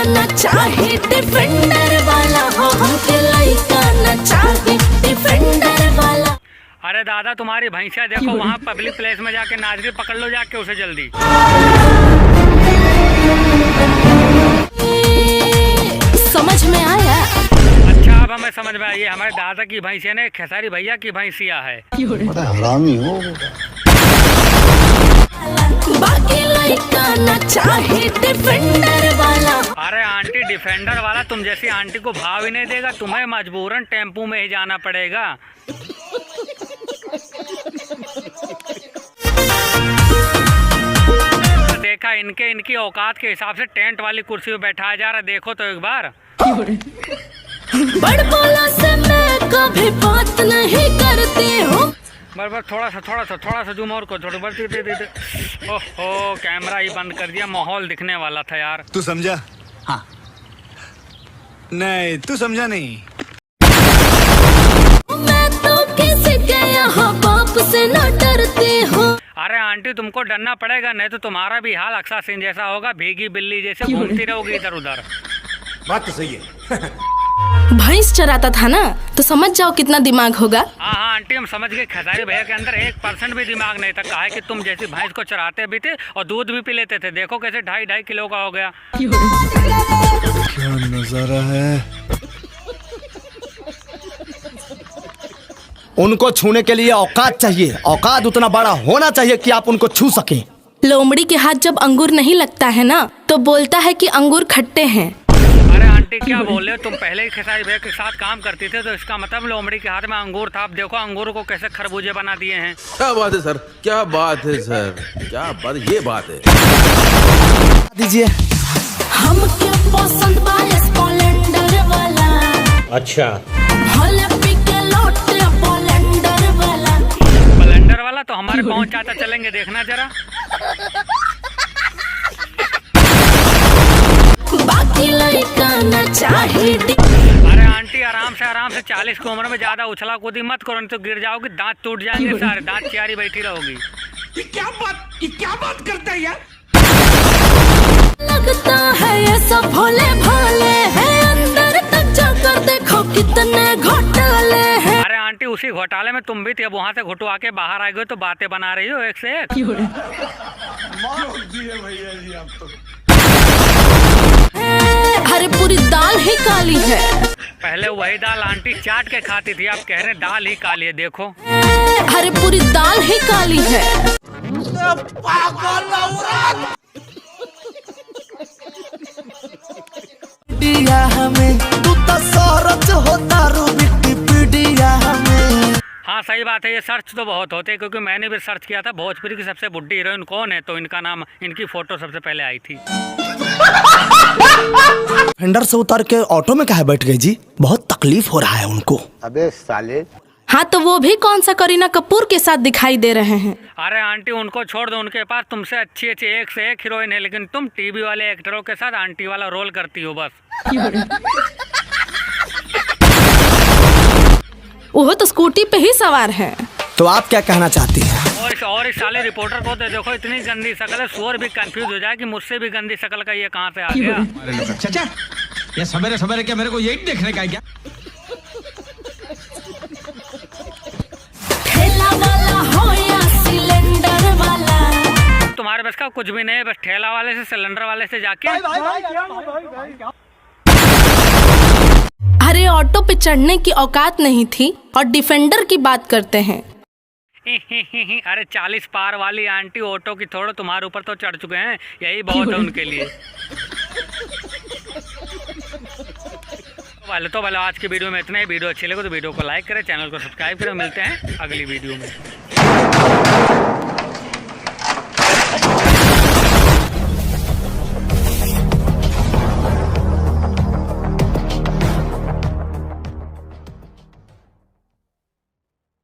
न चाहे डिफेंडर वाला हो, हमके लइका न चाहे डिफेंडर वाला। अरे दादा तुम्हारी भैंसिया देखो वहाँ पब्लिक प्लेस में जाके नाच रही, पकड़ लो जाके उसे जल्दी। समझ में आया? अच्छा अब हमें समझ में आई, हमारे दादा की भैंसिया ने खेसारी भैया की भैंसिया है। हरामी हो। बाकी लइका न चाहे डिफेंडर वाला। अरे आंटी डिफेंडर वाला तुम जैसी आंटी को भाव ही नहीं देगा, तुम्हें मजबूरन टेम्पू में ही जाना पड़ेगा। देखा इनकी औकात के हिसाब से टेंट वाली कुर्सी में बैठाया जा रहा, देखो तो एक बार। बड़ बोला से मैं कभी बात नहीं करती हूँ। बस थोड़ा सा जूम और को थोड़ा बस दे। ओहो कैमरा ही बंद कर दिया, माहौल दिखने वाला था यार। तू समझा? हाँ। नहीं तू समझा नहीं। मैं तो किसी के यहाँ बाप से न डरती हूँ। अरे आंटी तुमको डरना पड़ेगा, नहीं तो तुम्हारा भी हाल अक्सा सिंह जैसा होगा, भीगी बिल्ली जैसे घूमती रहोगी इधर उधर। बात तो सही है। भैंस चराता था ना, तो समझ जाओ कितना दिमाग होगा। हाँ आंटी हम समझ गए, खेसारी भैया के अंदर 1% भी दिमाग नहीं था। कहा है कि तुम जैसी भैंस को चराते भी थे और दूध भी पी लेते थे, देखो कैसे 2.5 किलो का हो गया। क्या नजारा है। उनको छूने के लिए औकात चाहिए, औकात उतना बड़ा होना चाहिए कि आप उनको छू सकें। लोमड़ी के हाथ जब अंगूर नहीं लगता है ना, तो बोलता है कि अंगूर खट्टे हैं। अरे आंटी क्या बोल रहे हो, तुम पहले ही खेसारी भैया के साथ काम करती थे, तो इसका मतलब लोमड़ी के हाथ में अंगूर था। अब देखो अंगूर को कैसे खरबूजे बना दिए हैं। क्या बात है सर, क्या बात है सर, क्या बात, ये बात है। दीजिए। हम क्या पसंद बाय स्प्लेंडर वाला। अच्छा भले पी के लौटे स्प्लेंडर वाला। स्प्लेंडर वाला तो हमारे पहुंच चाचा चलेंगे, देखना जरा। बाकी लइका न चाहे। अरे आंटी आराम से 40 की उम्र में ज्यादा उछला कूदी मत करो, नहीं तो गिर जाओगी, दांत टूट जाएंगे सारे, दांत चियारी बैठी रहोगी। ये क्या बात करता है यार। लगता है ये सब भोले भाले हैं, अंदर तक जाकर देखो कितने घोटाले हैं। अरे आंटी उसी घोटाले में तुम भी थी, अब वहाँ से घुटवा के बाहर आ गए तो बातें बना रही हो एक से एक। भैया जी आप तो। अरे पूरी दाल ही काली है। पहले वही दाल आंटी चाट के खाती थी, आप कह रहे दाल ही काली है, देखो। अरे पूरी दाल ही काली है। हाँ सही बात है, ये सर्च तो बहुत होते हैं, क्योंकि मैंने भी सर्च किया था भोजपुरी की सबसे बुड्ढी हीरोइन कौन है, तो इनका नाम, इनकी फोटो सबसे पहले आई थी। फेंडर से उतर के ऑटो में काहे बैठ गई जी? बहुत तकलीफ हो रहा है उनको। अबे साले। हाँ तो वो भी कौन सा करीना कपूर के साथ दिखाई दे रहे हैं। अरे आंटी उनको छोड़ दो, उनके पास तुमसे अच्छी एक से एक हीरोइन है, लेकिन तुम टीवी वाले एक्टरों के साथ आंटी वाला रोल करती हो बस। वो तो स्कूटी पे ही सवार है। तो आप क्या कहना चाहती हैं? और इस साले रिपोर्टर को तो देखो इतनी गंदी शक्ल है, शोर भी कंफ्यूज हो जाए कि मुझसे भी गंदी शक्ल का ये कहाँ से आ गया। चाचा ये सवेरे क्या मेरे को यही देखने का है क्या? ठेला वाला हो या सिलेंडर वाला, तुम्हारे बस का कुछ भी नहीं है, बस ठेला वाले से सिलेंडर वाले से जाके। अरे ऑटो पे चढ़ने की औकात नहीं थी और डिफेंडर की बात करते हैं। अरे 40 पार वाली आंटी ऑटो की छोड़ो, तुम्हारे ऊपर तो चढ़ चुके हैं, यही बहुत है उनके लिए। तो भले आज की वीडियो में इतना ही। वीडियो अच्छी लगे तो वीडियो को लाइक करें, चैनल को सब्सक्राइब करें। मिलते हैं अगली वीडियो में।